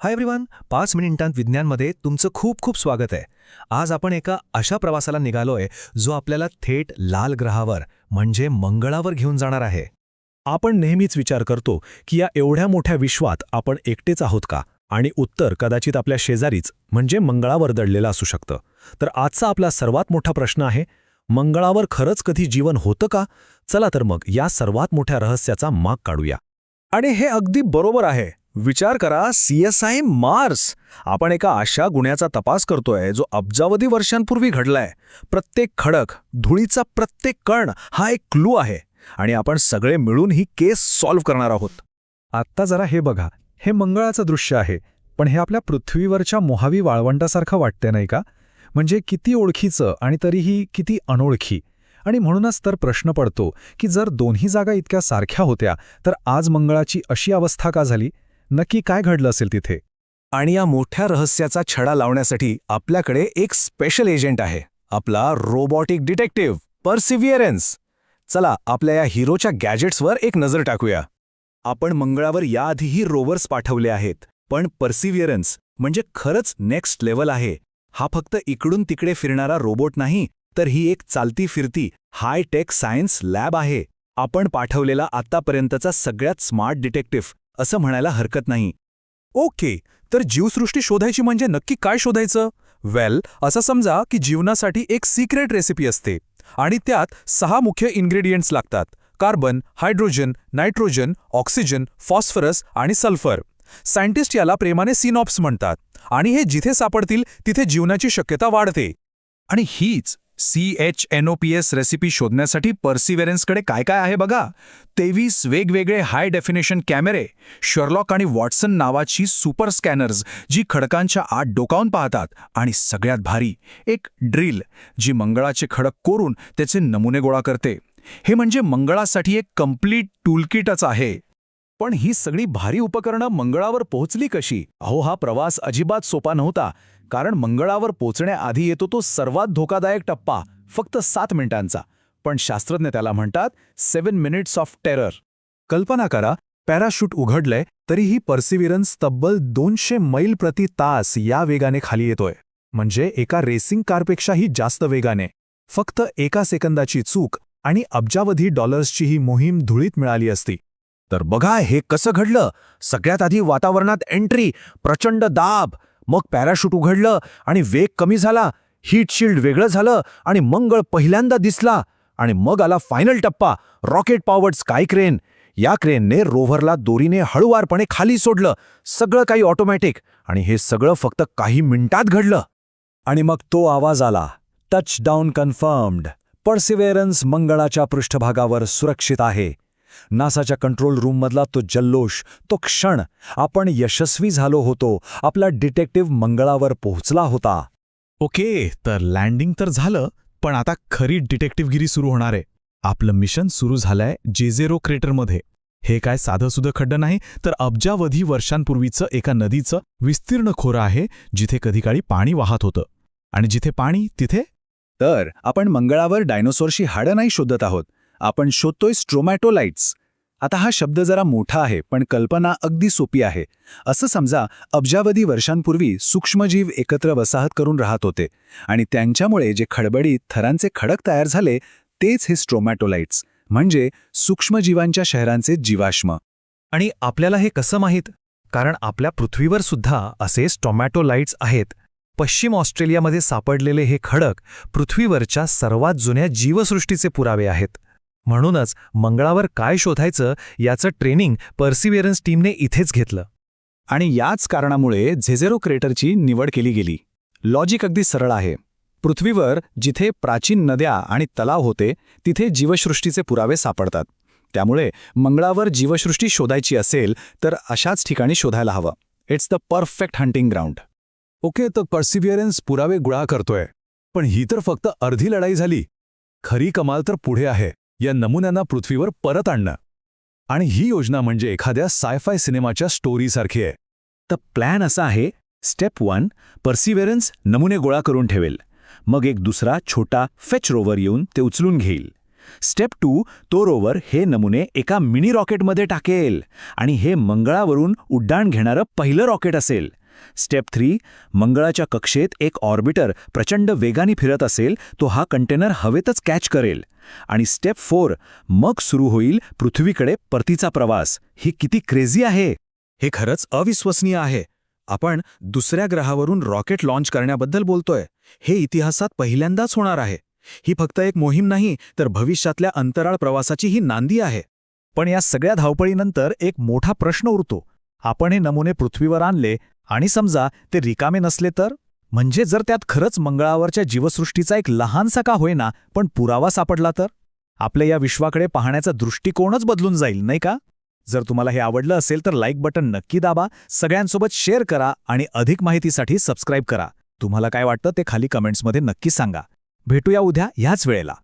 Hi everyone, 5 मिनिटांत विज्ञानमध्ये तुमचं खूप खूप स्वागत आहे. आज आपण एका अशा प्रवासाला निघालोय जो आपल्याला थेट लाल ग्रहावर म्हणजे मंगळावर घेऊन जाणार आहे. आपण नेहमीच विचार करतो की या एवढ्या मोठ्या विश्वात आपण एकटेच आहोत का, आणि उत्तर कदाचित आपल्या शेजारीच म्हणजे मंगळावर दडलेलं असू शकतं. तर आजचा आपला सर्वात मोठा प्रश्न आहे, मंगळावर खरंच कधी जीवन होतं का? चला तर मग या सर्वात मोठ्या रहस्याचा माग काढूया. आणि हे अगदी बरोबर आहे. विचार करा, CSI मार्स. आपण एका अशा गुन्ह्याचा तपास करतोय जो अब्जावधी वर्षांपूर्वी घडलाय. प्रत्येक खडक, धुळीचा प्रत्येक कण हा एक क्लू आहे, आणि आपण सगळे मिळून ही केस सॉल्व्ह करणार आहोत. आत्ता जरा हे बघा, हे मंगळाचं दृश्य आहे, पण हे आपल्या पृथ्वीवरच्या मोहावी वाळवंटासारखं वाटते नाही का? म्हणजे किती ओळखीचं आणि तरीही किती अनोळखी. आणि म्हणूनच तर प्रश्न पडतो की जर दोन्ही जागा इतक्या सारख्या होत्या तर आज मंगळाची अशी अवस्था का झाली? नक्की काय घडलं असेल तिथे? आणि या मोठ्या रहस्याचा छडा लावण्यासाठी आपल्याकडे एक स्पेशल एजंट आहे, आपला रोबोटिक डिटेक्टिव्ह पर्सिव्हिअरन्स. चला आपल्या या हिरोच्या गॅजेट्सवर एक नजर टाकूया. आपण मंगळावर याआधीही रोवर्स पाठवले आहेत, पण पर्सिव्हिअरन्स म्हणजे खरंच नेक्स्ट लेव्हल आहे. हा फक्त इकडून तिकडे फिरणारा रोबोट नाही, तर ही एक चालती फिरती हाय टेक सायन्स लॅब आहे. आपण पाठवलेला आतापर्यंतचा सगळ्यात स्मार्ट डिटेक्टिव्ह असं म्हणायला हरकत नाही. ओके, तर जीवसृष्टी शोधायची म्हणजे नक्की काय शोधायचं? वेल, असं समजा की जीवनासाठी एक सिक्रेट रेसिपी असते, आणि त्यात 6 मुख्य इन्ग्रेडियंट्स लागतात: carbon, hydrogen, nitrogen, oxygen, phosphorus आणि सल्फर. सायंटिस्ट याला प्रेमाने सिनॉप्स म्हणतात, आणि हे जिथे सापडतील तिथे जीवनाची शक्यता वाढते. आणि हीच CHNOPS रेसिपी शोधण्यासाठी पर्सिव्हिअरन्सकडे काय काय आहे बघा. 23 वेगवेगळे हाय डेफिनेशन कॅमेरे, शर्लॉक आणि वॉटसन नावाची सुपर स्कॅनर्स जी खडकांच्या आत डोकावून पाहतात, आणि सगळ्यात भारी एक ड्रिल जी मंगळाचे खडक कोरून त्याचे नमुने गोळा करते. हे म्हणजे मंगळासाठी एक कम्प्लीट टूलकिटच आहे. पण ही सगळी भारी उपकरणं मंगळावर पोहोचली कशी? हा प्रवास अजिबात सोपा नव्हता, कारण मंगळावर पोचण्याआधी येतो तो सर्वात धोकादायक टप्पा, फक्त 7 मिनिटांचा. पण शास्त्रज्ञ त्याला म्हणतात 7 मिनिट्स ऑफ टेरर. कल्पना करा, पॅराशूट उघडलंय तरीही पर्सिव्हिअरन्स तब्बल 200 मैल प्रति तास या वेगाने खाली येतोय. म्हणजे एका रेसिंग कारपेक्षाही जास्त वेगाने. फक्त एका सेकंदाची चूक आणि अब्जावधी डॉलर्सची ही मोहीम धुळीत मिळाली असती. तर बघा हे कसं घडलं. सगळ्यात आधी वातावरणात एंट्री, प्रचंड दाब, मग पॅराशूट उघडलं आणि वेग कमी झाला, हीट शील्ड वेगळं झालं आणि मंगळ पहिल्यांदा दिसला. आणि मग आला फायनल टप्पा, रॉकेट पॉवर्ड स्काय क्रेन. या क्रेनने रोव्हरला दोरीने हळूवारपणे खाली सोडलं. सगळं काही ऑटोमॅटिक, आणि हे सगळं फक्त काही मिनिटात घडलं. आणि मग तो आवाज आला, टचडाऊन कन्फर्म्ड. पर्सिव्हिअरन्स मंगळाच्या पृष्ठभागावर सुरक्षित आहे. नासाच्या कंट्रोल रूममधला तो जल्लोष, तो क्षण, आपण यशस्वी झालो होतो, आपला डिटेक्टिव्ह मंगळावर पोहोचला होता. ओके, तर लँडिंग तर झालं, पण आता खरी डिटेक्टिव्हगिरी सुरू होणार आहे. आपलं मिशन सुरू झालंय जेझेरो क्रेटरमध्ये. हे काय साधंसुधं खड्डं नाही, तर अब्जावधी वर्षांपूर्वीचं एका नदीचं विस्तीर्ण खोरं आहे, जिथे कधीकाळी पाणी वाहत होतं. आणि जिथे पाणी तिथे. तर आपण मंगळावर डायनोसॉरशी हाडं नाही शोधत आहोत, आपण शोधतोय स्ट्रोमॅटोलाइट्स. आता हा शब्द जरा मोठा आहे, पण कल्पना अगदी सोपी आहे. असं समजा, अब्जावधी वर्षांपूर्वी सूक्ष्मजीव एकत्र वसाहत करून राहत होते, आणि त्यांच्यामुळे जे खडबडीत थरांचे खडक तयार झाले तेच हे स्ट्रोमॅटोलाइट्स, म्हणजे सूक्ष्मजीवांच्या शहरांचे जीवाश्म. आणि आपल्याला हे कसं माहीत? कारण आपल्या पृथ्वीवर सुद्धा असे स्ट्रोमॅटोलाइट्स आहेत. पश्चिम ऑस्ट्रेलियामध्ये सापडलेले हे खडक पृथ्वीवरच्या सर्वात जुन्या जीवसृष्टीचे पुरावे आहेत. म्हणूनच मंगळावर काय शोधायचं याचं ट्रेनिंग पर्सिव्हिअरन्स टीमने इथेच घेतलं. आणि याच कारणामुळे जेझेरो क्रेटरची निवड केली गेली. लॉजिक अगदी सरळ आहे. पृथ्वीवर जिथे प्राचीन नद्या आणि तलाव होते तिथे जीवसृष्टीचे पुरावे सापडतात. त्यामुळे मंगळावर जीवसृष्टी शोधायची असेल तर अशाच ठिकाणी शोधायला हवं. It's the perfect hunting ground. Okay, तर पर्सिव्हिअरन्स पुरावे गोळा करतोय, पण ही तर फक्त अर्धी लढाई झाली. खरी कमाल तर पुढे आहे, या नमुन्यांना पृथ्वीवर परत आणणं. आणि ही योजना म्हणजे एखाद्या सायफाय सिनेमाच्या स्टोरीसारखी आहे. तर प्लॅन असा आहे, स्टेप 1, पर्सिव्हिअरन्स नमुने गोळा करून ठेवेल. मग एक दुसरा छोटा फेच रोवर येऊन ते उचलून घेईल. स्टेप 2, तो रोवर हे नमुने एका मिनी रॉकेटमध्ये टाकेल आणि हे मंगळावरून उड्डाण घेणारं पहिलं रॉकेट असेल. स्टेप 3, मंगळाच्या कक्षेत एक ऑर्बिटर प्रचंड वेगाने फिरत असेल, तो हा कंटेनर हवेतच कॅच करेल. आणि स्टेप 4, मग सुरू होईल पृथ्वीकडे परतीचा प्रवास. ही किती क्रेझी आहे. हे खरंच अविश्वसनीय आहे. आपण दुसऱ्या ग्रहावरून रॉकेट लॉन्च करण्याबद्दल बोलतोय. हे इतिहासात पहिल्यांदाच होणार आहे. ही फक्त एक मोहीम नाही, तर भविष्यातल्या अंतराळ प्रवासाची ही नांदी आहे. पण या सगळ्या धावपळीनंतर एक मोठा प्रश्न उरतो. आपण हे नमुने पृथ्वीवर आणले आणि समजा ते रिकामे नसले तर? म्हणजे जर त्यात खरंच मंगळावरच्या जीवसृष्टीचा एक लहानसा का होईना पण पुरावा सापडला तर? आपल्या या विश्वाकडे पाहण्याचा दृष्टिकोनच बदलून जाईल, नाही का? जर तुम्हाला हे आवडलं असेल तर लाईक बटन नक्की दाबा, सगळ्यांसोबत शेअर करा आणि अधिक माहितीसाठी सबस्क्राईब करा. तुम्हाला काय वाटतं ते खाली कमेंट्समध्ये नक्की सांगा. भेटूया उद्या ह्याच वेळेला.